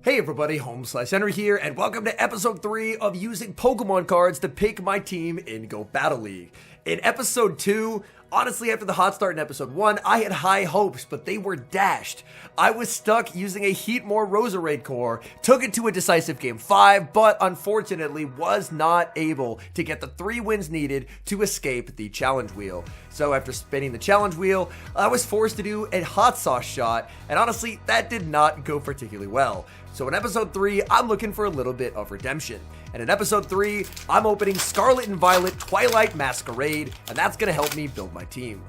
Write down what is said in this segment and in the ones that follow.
Hey everybody, Home/Henry here, and welcome to episode 3 of using Pokemon cards to pick my team in Go Battle League. In episode 2, honestly after the hot start in episode 1, I had high hopes, but they were dashed. I was stuck using a Heatmore Roserade core, took it to a decisive game 5, but unfortunately was not able to get the 3 wins needed to escape the challenge wheel. So after spinning the challenge wheel, I was forced to do a hot sauce shot, and honestly, that did not go particularly well. So in episode 3, I'm looking for a little bit of redemption. And in episode 3, I'm opening Scarlet and Violet Twilight Masquerade, and that's going to help me build my team.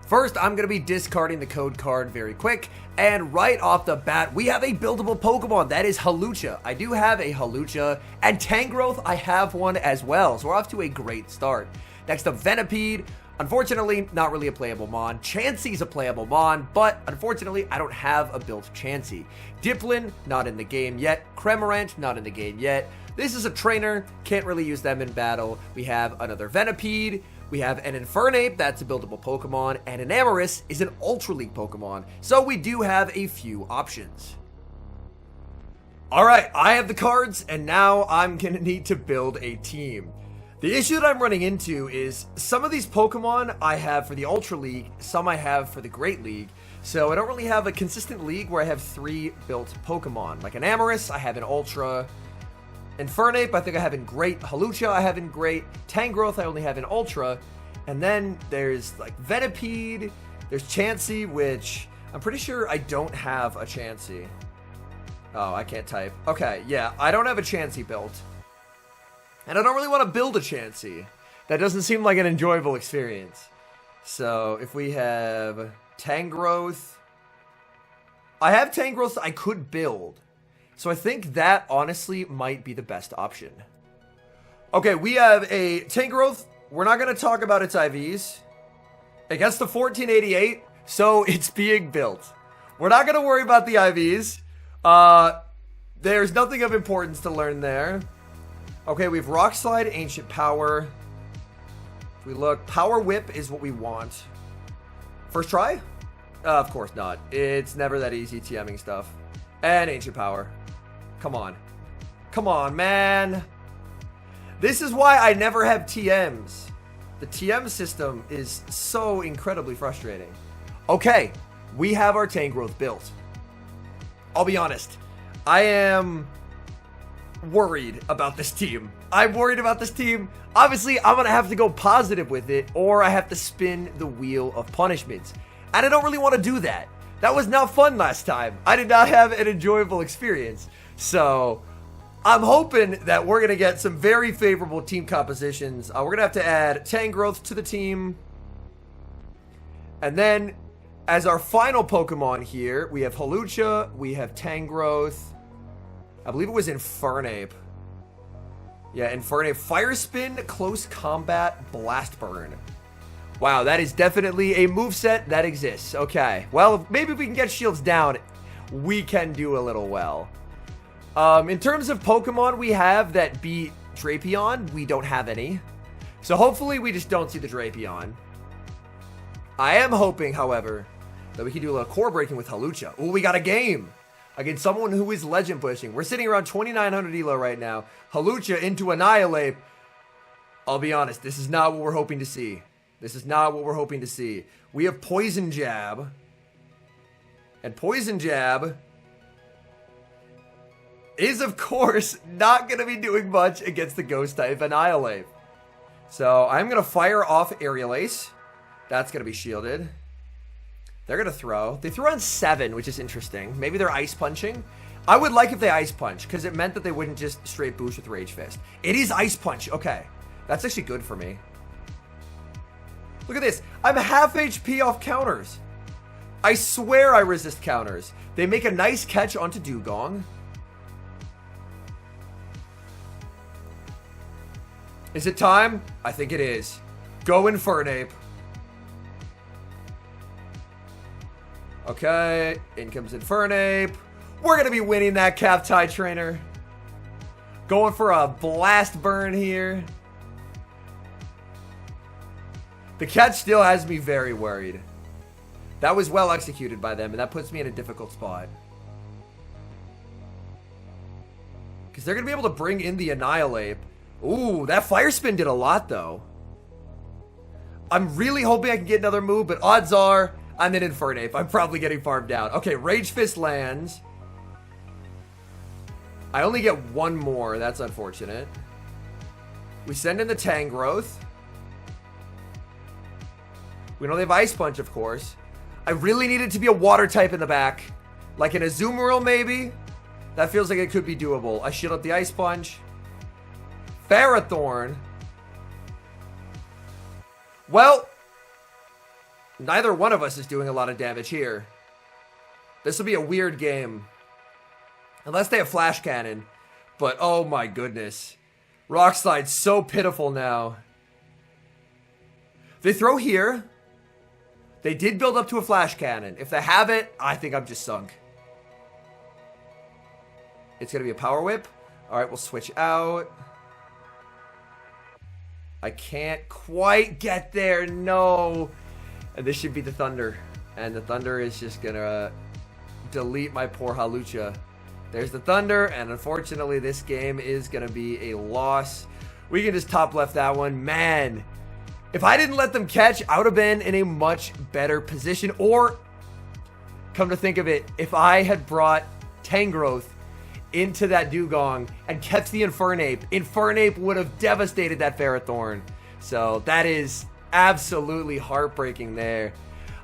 First, I'm going to be discarding the code card very quick, and right off the bat, we have a buildable Pokemon, that is Hawlucha. I do have a Hawlucha, and Tangrowth, I have one as well, so we're off to a great start. Next up, Venipede. Unfortunately, not really a playable Mon. Chansey's a playable Mon, but unfortunately, I don't have a built Chansey. Dipplin, not in the game yet. Cramorant, not in the game yet. This is a trainer, can't really use them in battle. We have another Venipede. We have an Infernape, that's a buildable Pokemon, and an Amoris is an Ultra League Pokemon. So we do have a few options. Alright, I have the cards, and now I'm gonna need to build a team. The issue that I'm running into is some of these Pokemon I have for the Ultra League, some I have for the Great League. So I don't really have a consistent league where I have 3 built Pokemon. Like an Amoris, I have in Ultra. Infernape, I think I have in Great. Hawlucha, I have in Great. Tangrowth, I only have in Ultra. And then there's like Venipede, there's Chansey, which I'm pretty sure I don't have a Chansey. Oh, I can't type. Okay, yeah, I don't have a Chansey built. And I don't really want to build a Chansey. That doesn't seem like an enjoyable experience. So, if we have Tangrowth. I have Tangrowth I could build. So I think that, honestly, might be the best option. Okay, we have a Tangrowth. We're not going to talk about its IVs. It gets to 1488, so it's being built. We're not going to worry about the IVs. There's nothing of importance to learn there. Okay, we have Rock Slide, Ancient Power. If we look, Power Whip is what we want. First try? Of course not. It's never that easy TMing stuff. And Ancient Power. Come on. Come on, man. This is why I never have TMs. The TM system is so incredibly frustrating. Okay, we have our Tangrowth built. I'll be honest. I am worried about this team. I'm worried about this team. Obviously, I'm going to have to go positive with it, or I have to spin the wheel of punishments. And I don't really want to do that. That was not fun last time. I did not have an enjoyable experience. So, I'm hoping that we're going to get some very favorable team compositions. We're going to have to add Tangrowth to the team. And then, as our final Pokemon here, we have Hawlucha, we have Tangrowth. I believe it was Infernape. Yeah, Infernape. Fire Spin, Close Combat, Blast Burn. Wow, that is definitely a moveset that exists. Okay, well, maybe if we can get shields down, we can do a little well. In terms of Pokemon we have that beat Drapion, we don't have any. So hopefully we just don't see the Drapion. I am hoping, however, that we can do a little core breaking with Hawlucha. Ooh, we got a game against someone who is legend pushing. We're sitting around 2,900 elo right now. Hawlucha into Annihilate. I'll be honest, this is not what we're hoping to see. This is not what we're hoping to see. We have Poison Jab. And Poison Jab is, of course, not going to be doing much against the Ghost type Annihilate. So I'm going to fire off Aerial Ace. That's going to be shielded. They're going to throw. They threw on 7, which is interesting. Maybe they're Ice Punching. I would like if they Ice Punch, because it meant that they wouldn't just straight boost with Rage Fist. It is Ice Punch. Okay. That's actually good for me. Look at this. I'm half HP off counters. I swear I resist counters. They make a nice catch onto Dugong. Is it time? I think it is. Go Infernape. Okay, in comes Infernape. We're going to be winning that Cap-Tie Trainer. Going for a Blast Burn here. The catch still has me very worried. That was well executed by them, and that puts me in a difficult spot. Because they're going to be able to bring in the Annihilape. Ooh, that Fire Spin did a lot, though. I'm really hoping I can get another move, but odds are I'm in Infernape. I'm probably getting farmed out. Okay, Rage Fist lands. I only get one more. That's unfortunate. We send in the Tangrowth. We know they have Ice Punch, of course. I really need it to be a water type in the back. Like an Azumarill, maybe? That feels like it could be doable. I shield up the Ice Punch. Ferrothorn. Well, neither one of us is doing a lot of damage here. This will be a weird game. Unless they have Flash Cannon. But, oh my goodness. Rock Slide's so pitiful now. They throw here. They did build up to a Flash Cannon. If they have it, I think I'm just sunk. It's going to be a Power Whip. Alright, we'll switch out. I can't quite get there. No. And this should be the Thunder. And the Thunder is just going to delete my poor Hawlucha. There's the Thunder. And unfortunately, this game is going to be a loss. We can just top left that one. Man. If I didn't let them catch, I would have been in a much better position. Or, come to think of it, if I had brought Tangrowth into that Dugong and kept the Infernape, Infernape would have devastated that Ferrothorn. So that is absolutely heartbreaking there.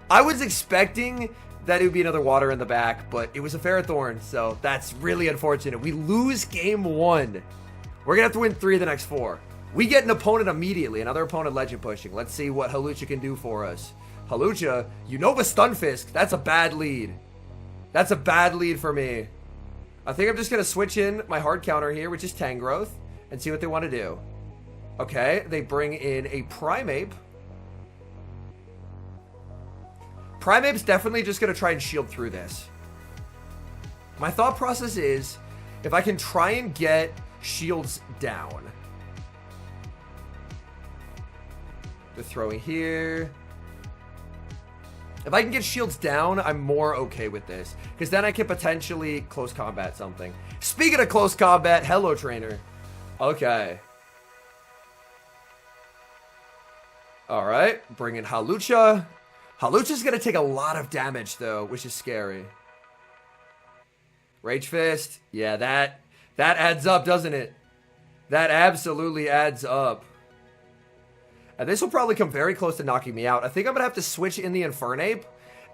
I was expecting that it would be another water in the back, but it was a Ferrothorn, so that's really unfortunate. We lose game 1. We're going to have to win 3 of the next 4. We get an opponent immediately, another opponent legend pushing. Let's see what Hawlucha can do for us. Hawlucha, Unova Stunfisk, that's a bad lead. That's a bad lead for me. I think I'm just going to switch in my hard counter here, which is Tangrowth, and see what they want to do. Okay, they bring in a Primeape. Primeape's definitely just going to try and shield through this. My thought process is, if I can try and get shields down. They're throwing here. If I can get shields down, I'm more okay with this. Because then I can potentially close combat something. Speaking of close combat, hello, trainer. Okay. Alright, bring in Hawlucha. Hawlucha's going to take a lot of damage, though, which is scary. Rage Fist. Yeah, that adds up, doesn't it? That absolutely adds up. And this will probably come very close to knocking me out. I think I'm going to have to switch in the Infernape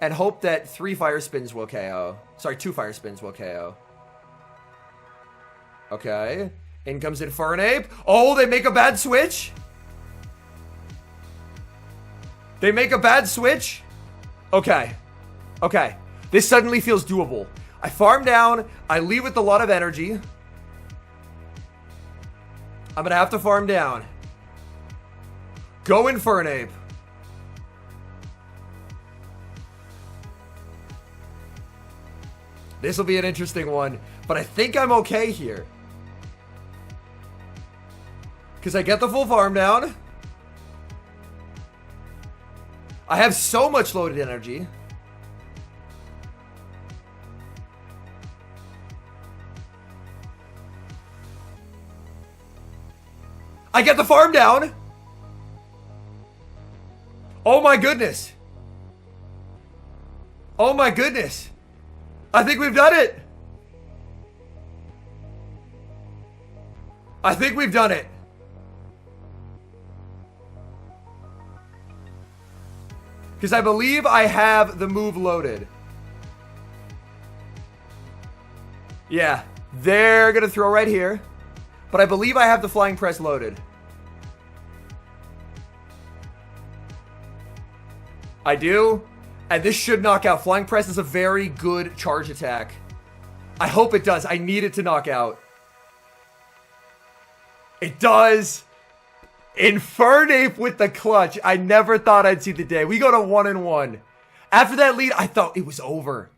and hope that 3 Fire Spins will KO. Sorry, 2 Fire Spins will KO. Okay. In comes Infernape. Oh, they make a bad switch? They make a bad switch? Okay. Okay. This suddenly feels doable. I farm down. I leave with a lot of energy. I'm going to have to farm down. Go Infernape. This will be an interesting one, but I think I'm okay here. Because I get the full farm down. I have so much loaded energy. I get the farm down. Oh my goodness. Oh my goodness. I think we've done it. I think we've done it. Because I believe I have the move loaded. Yeah, they're going to throw right here. But I believe I have the Flying Press loaded. I do. And this should knock out. Flying Press is a very good charge attack. I hope it does. I need it to knock out. It does. Infernape with the clutch. I never thought I'd see the day. We go to 1-1. After that lead, I thought it was over.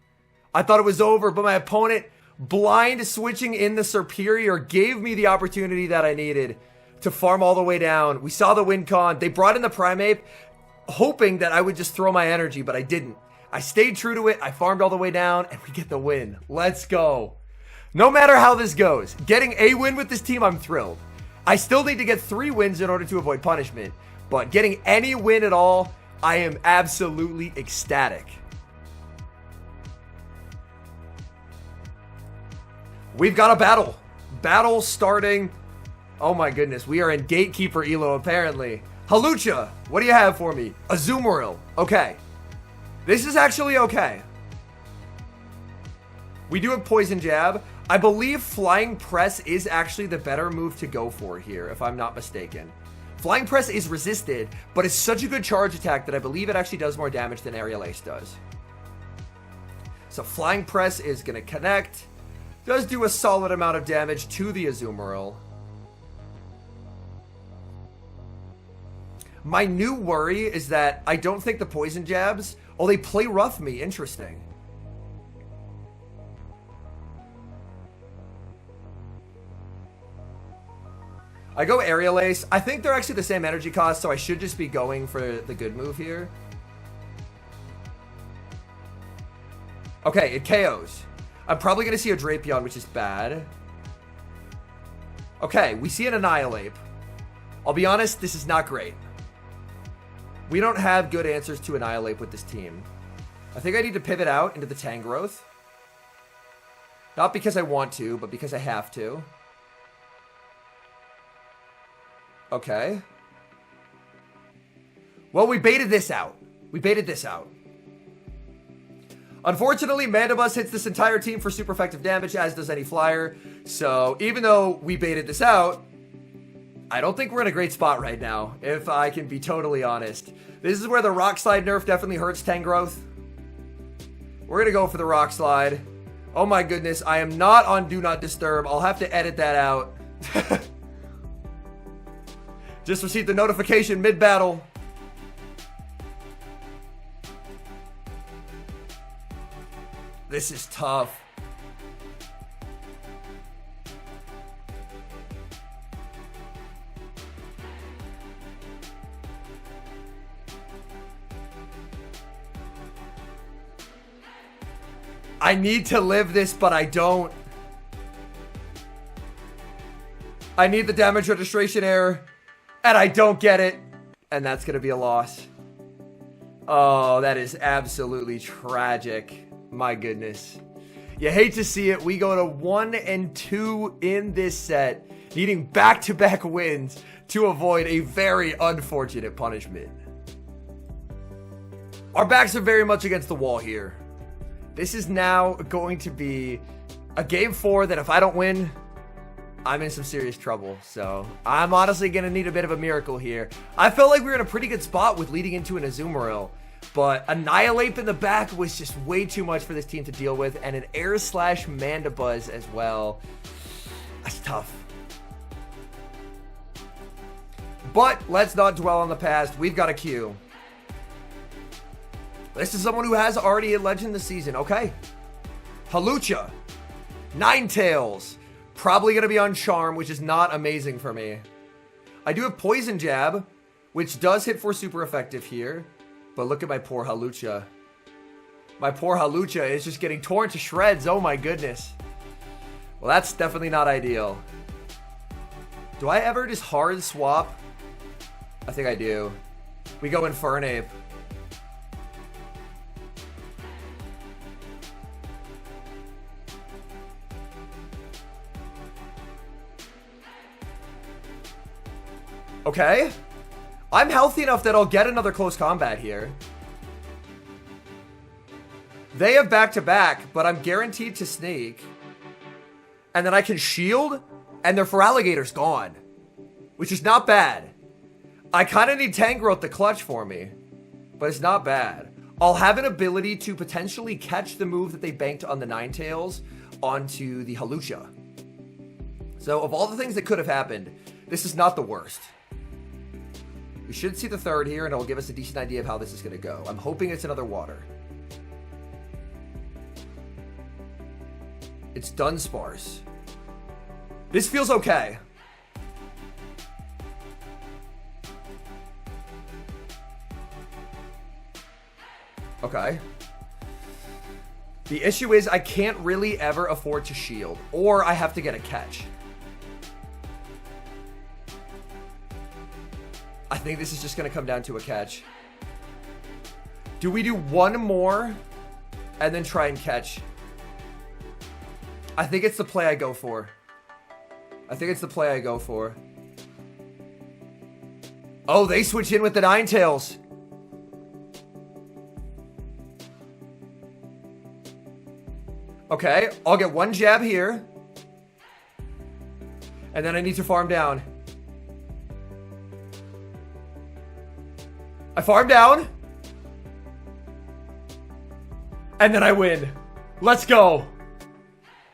I thought it was over, but my opponent, blind switching in the Superior, gave me the opportunity that I needed to farm all the way down. We saw the win con. They brought in the Primeape, hoping that I would just throw my energy, but I didn't. I stayed true to it. I farmed all the way down, and we get the win. Let's go. No matter how this goes, getting a win with this team, I'm thrilled. I still need to get 3 wins in order to avoid punishment, but getting any win at all, I am absolutely ecstatic. We've got a battle. Battle starting. Oh my goodness, we are in Gatekeeper Elo apparently. Hawlucha, what do you have for me? Azumarill. Okay. This is actually okay. We do have Poison Jab. I believe Flying Press is actually the better move to go for here, if I'm not mistaken. Flying Press is resisted, but it's such a good charge attack that I believe it actually does more damage than Aerial Ace does. So Flying Press is going to connect. Does do a solid amount of damage to the Azumarill. My new worry is that I don't think the Poison Jabs... Oh, they play rough me. Interesting. I go Aerial Ace. I think they're actually the same energy cost, so I should just be going for the good move here. Okay, it KOs. I'm probably going to see a Drapion, which is bad. Okay, we see an Annihilape. I'll be honest, this is not great. We don't have good answers to Annihilape with this team. I think I need to pivot out into the Tangrowth. Not because I want to, but because I have to. Okay. Well, we baited this out. We baited this out. Unfortunately, Mandibuzz hits this entire team for super effective damage, as does any flyer. So, even though we baited this out, I don't think we're in a great spot right now, if I can be totally honest. This is where the Rock Slide nerf definitely hurts Tangrowth. We're going to go for the Rock Slide. Oh my goodness, I am not on Do Not Disturb. I'll have to edit that out. Just received the notification mid-battle. This is tough. I need to live this, but I don't. I need the damage registration error, and I don't get it. And that's going to be a loss. Oh, that is absolutely tragic. My goodness. You hate to see it. We go to 1 and 2 in this set, needing back-to-back wins to avoid a very unfortunate punishment. Our backs are very much against the wall here. This is now going to be a game 4 that if I don't win, I'm in some serious trouble. So I'm honestly going to need a bit of a miracle here. I felt like we were in a pretty good spot with leading into an Azumarill, but Annihilape in the back was just way too much for this team to deal with, and an Air Slash Mandibuzz as well. That's tough. But let's not dwell on the past. We've got a Q. This is someone who has already a Legend this season. Okay. Hawlucha. Ninetales. Probably going to be on Charm, which is not amazing for me. I do have Poison Jab, which does hit for super effective here. But look at my poor Hawlucha. My poor Hawlucha is just getting torn to shreds. Oh my goodness. Well, that's definitely not ideal. Do I ever just hard swap? I think I do. We go Infernape. Okay. I'm healthy enough that I'll get another close combat here. They have back-to-back, but I'm guaranteed to sneak. And then I can shield, and their Feraligator's gone. Which is not bad. I kind of need Tangrowth to clutch for me. But it's not bad. I'll have an ability to potentially catch the move that they banked on the Ninetales onto the Hawlucha. So, of all the things that could have happened, this is not the worst. We should see the third here, and it'll give us a decent idea of how this is going to go. I'm hoping it's another water. It's Dunsparce. This feels okay. Okay. The issue is I can't really ever afford to shield, or I have to get a catch. I think this is just going to come down to a catch. Do we do one more and then try and catch? I think it's the play I go for. Oh, they switch in with the Ninetales. Okay, I'll get one jab here. And then I need to farm down. I farm down. And then I win. Let's go.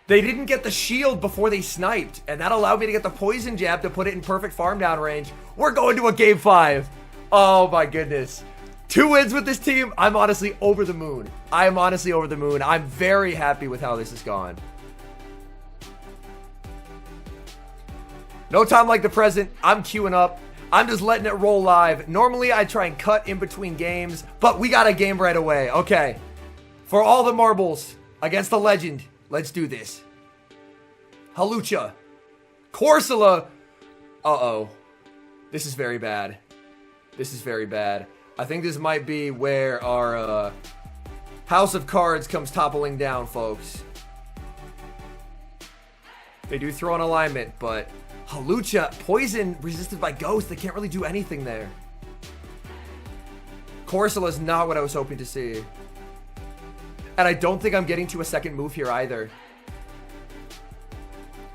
They didn't get the shield before they sniped, and that allowed me to get the poison jab to put it in perfect farm down range. We're going to a game 5. Oh my goodness. 2 wins with this team. I'm honestly over the moon. I'm very happy with how this has gone. No time like the present. I'm queuing up. I'm just letting it roll live. Normally, I try and cut in between games, but we got a game right away. Okay. For all the marbles against the legend, let's do this. Hawlucha. Corsola. Uh-oh. This is very bad. I think this might be where our house of cards comes toppling down, folks. They do throw an alignment, but Hawlucha, poison resisted by ghost. They can't really do anything there. Corsola is not what I was hoping to see. And I don't think I'm getting to a second move here either.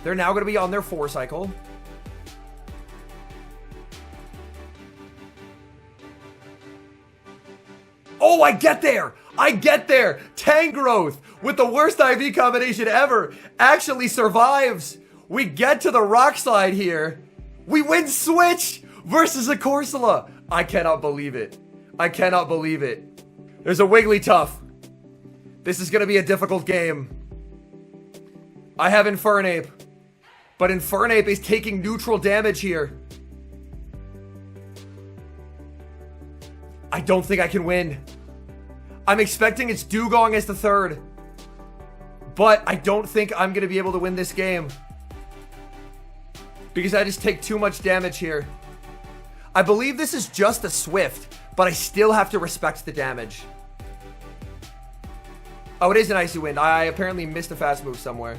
They're now going to be on their 4 cycle. Oh, I get there. Tangrowth with the worst IV combination ever actually survives. We get to the rock slide here. We win Switch versus a Corsola. I cannot believe it. There's a Wigglytuff. This is going to be a difficult game. I have Infernape, but Infernape is taking neutral damage here. I don't think I can win. I'm expecting it's Dugong as the 3rd, but I don't think I'm going to be able to win this game because I just take too much damage here. I believe this is just a Swift, but I still have to respect the damage. Oh, it is an Icy Wind. I apparently missed a fast move somewhere.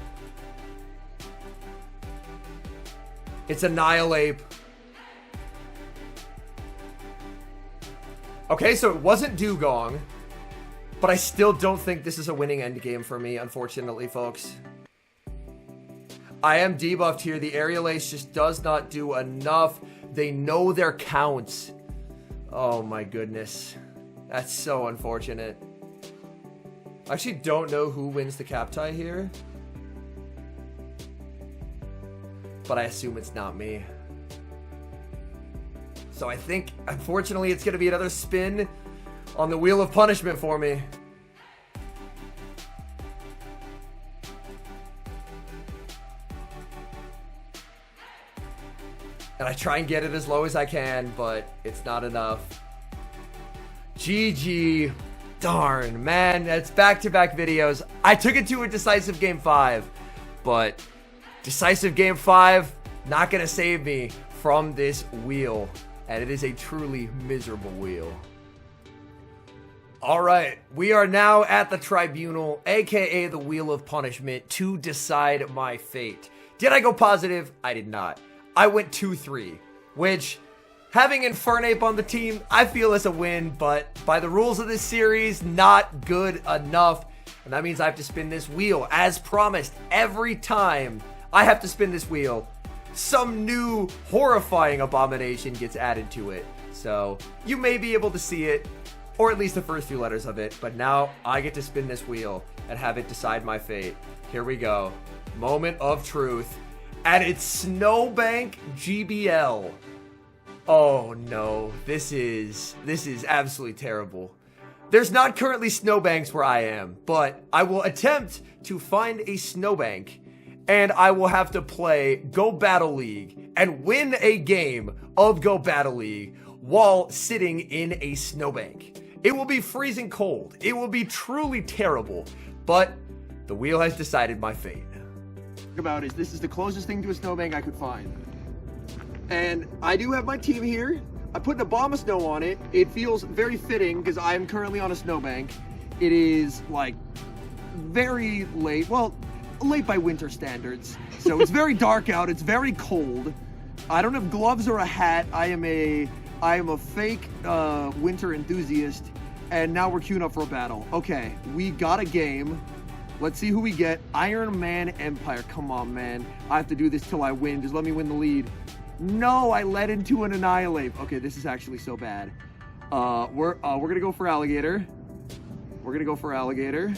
It's Annihilate. Okay, so it wasn't Dugong, but I still don't think this is a winning endgame for me, unfortunately, folks. I am debuffed here. The Aerial Ace just does not do enough. They know their counts. Oh my goodness. That's so unfortunate. I actually don't know who wins the cap tie here, but I assume it's not me. So I think, unfortunately, it's going to be another spin on the Wheel of Punishment for me. And I try and get it as low as I can, but it's not enough. GG. Darn, man, that's back-to-back videos. I took it to a decisive game 5, but decisive game 5 not gonna save me from this wheel, and it is a truly miserable wheel. All right, we are now at the tribunal, aka the Wheel of Punishment, to decide my fate. Did I go positive? I did not. I went 2-3, which, having Infernape on the team, I feel is a win, but by the rules of this series, not good enough. And that means I have to spin this wheel. As promised, every time I have to spin this wheel, some new horrifying abomination gets added to it. So you may be able to see it, or at least the first few letters of it, but now I get to spin this wheel and have it decide my fate. Here we go. Moment of truth. And it's Snowbank GBL. Oh no, this is absolutely terrible. There's not currently snowbanks where I am, but I will attempt to find a snowbank, and I will have to play Go Battle League and win a game of Go Battle League while sitting in a snowbank. It will be freezing cold. It will be truly terrible, but the wheel has decided my fate. About is this is the closest thing to a snowbank I could find. And I do have my team here. I put an Abomasnow on it. It feels very fitting because I am currently on a snowbank. It is like very late. Well, late by winter standards. So it's very dark out. It's very cold. I don't have gloves or a hat. I am a fake winter enthusiast. And now we're queuing up for a battle. Okay, we got a game. Let's see who we get. Iron Man Empire. Come on, man. I have to do this till I win. Just let me win the lead. No, I led into an Annihilate. Okay, this is actually so bad. We're gonna go for Alligator. We're gonna go for Alligator.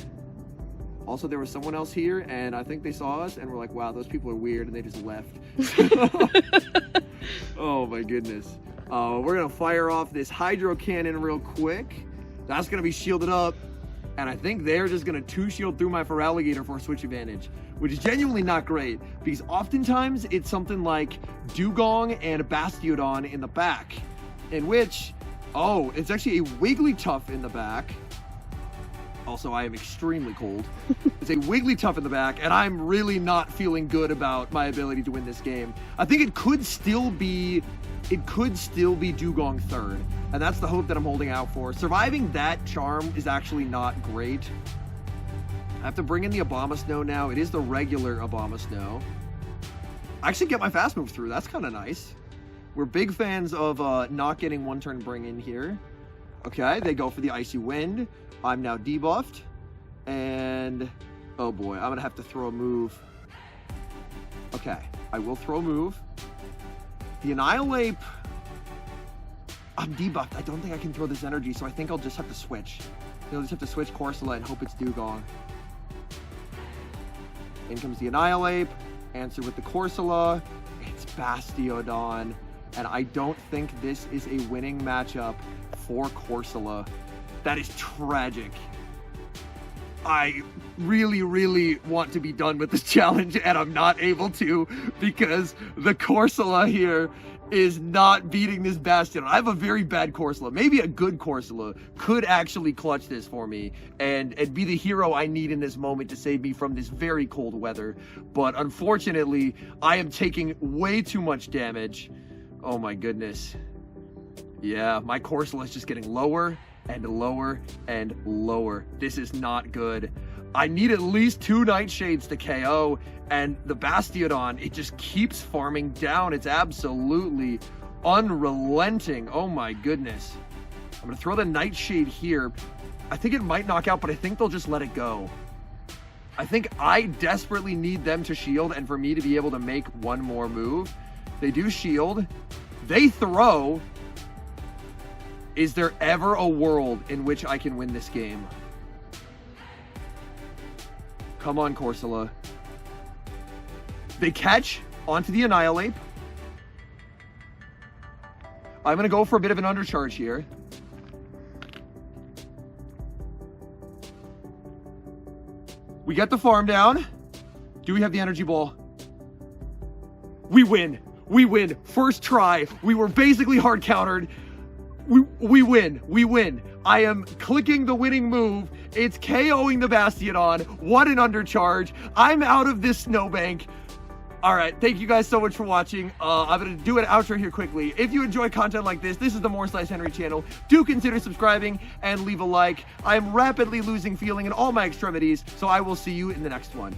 Also, there was someone else here, and I think they saw us, and we're like, wow, those people are weird, and they just left. Oh my goodness. We're gonna fire off this Hydro Cannon real quick. That's gonna be shielded up. And I think they're just going to 2-shield through my Feraligatr for a switch advantage, which is genuinely not great because oftentimes it's something like Dugong and a Bastiodon in the back, in which, oh, it's actually a Wigglytuff in the back. Also, I am extremely cold. It's a Wigglytuff in the back, and I'm really not feeling good about my ability to win this game. I think it could still be Dugong third, and that's the hope that I'm holding out for. Surviving that charm is actually not great. I have to bring in the Abomasnow now. It is the regular Abomasnow. I actually get my fast move through. That's kind of nice. We're big fans of not getting one turn bring in here. Okay, they go for the Icy Wind. I'm now debuffed, and oh boy, I'm gonna have to throw a move. Okay, I will throw a move. The Annihilate, I'm debuffed. I don't think I can throw this energy, so I think I'll just have to switch. I'll just have to switch Corsola and hope it's Dugong. In comes the Annihilate. Answer with the Corsola. It's Bastiodon. And I don't think this is a winning matchup for Corsola. That is tragic. I really, really want to be done with this challenge, and I'm not able to because the Corsola here is not beating this Bastion. I have a very bad Corsola. Maybe a good Corsola could actually clutch this for me and be the hero I need in this moment to save me from this very cold weather. But unfortunately, I am taking way too much damage. Oh my goodness. Yeah, my Corsola is just getting lower and lower and lower. This is not good. I need at least 2 Nightshades to KO, and the Bastiodon, it just keeps farming down. It's absolutely unrelenting. Oh my goodness. I'm gonna throw the Nightshade here. I think it might knock out, but I think they'll just let it go. I think I desperately need them to shield and for me to be able to make one more move. They do shield. They throw. Is there ever a world in which I can win this game? Come on, Corsola. They catch onto the Annihilate. I'm going to go for a bit of an undercharge here. We get the farm down. Do we have the energy ball? We win. We win. First try. We were basically hard countered. We win. We win. I am clicking the winning move. It's KOing the Bastiodon. What an undercharge. I'm out of this snowbank. All right. Thank you guys so much for watching. I'm going to do an outro here quickly. If you enjoy content like this is the More Slice Henry channel. Do consider subscribing and leave a like. I am rapidly losing feeling in all my extremities, so I will see you in the next one.